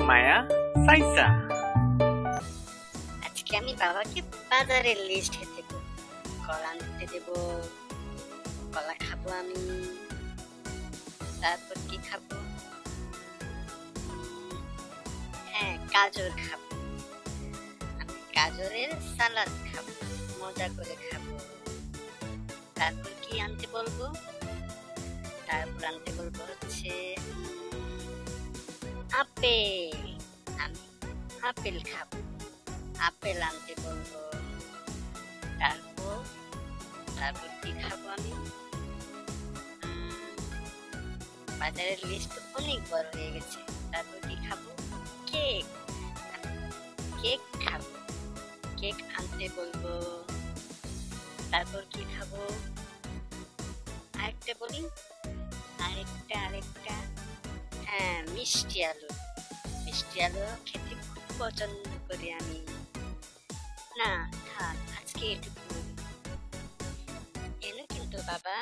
মায়া সাইসা। আজকে আমি বাবাকে বাজারের লিস্ট দেব। কলা আনতে দেব, কলা খাবো আমি। তারপর কি খাবো? হ্যাঁ, গাজর খাবো। আমি গাজরের সালাদ খাবো, মজা করে খাবো। তারপর কি আনতে বলবো? তারপর আনতে বলবো হচ্ছে আপেল। আমি আপেল খাবো, আপেল আনতে বলবো। তারপর তারপর কি খাবো আমি? বাজারের লিস্ট অনেক বড় হয়ে গেছে। তারপর কি খাবো? কেক। আমি কেক খাবো, কেক আনতে বলবো। তারপর কি খাবো? আরেকটা বলি, আরেকটা হ্যাঁ, মিষ্টি আলু। মিষ্টি আলু খেতে খুব পছন্দ করি আমি। না, থাক, আজকে এটুকু এলো কিন্তু বাবা।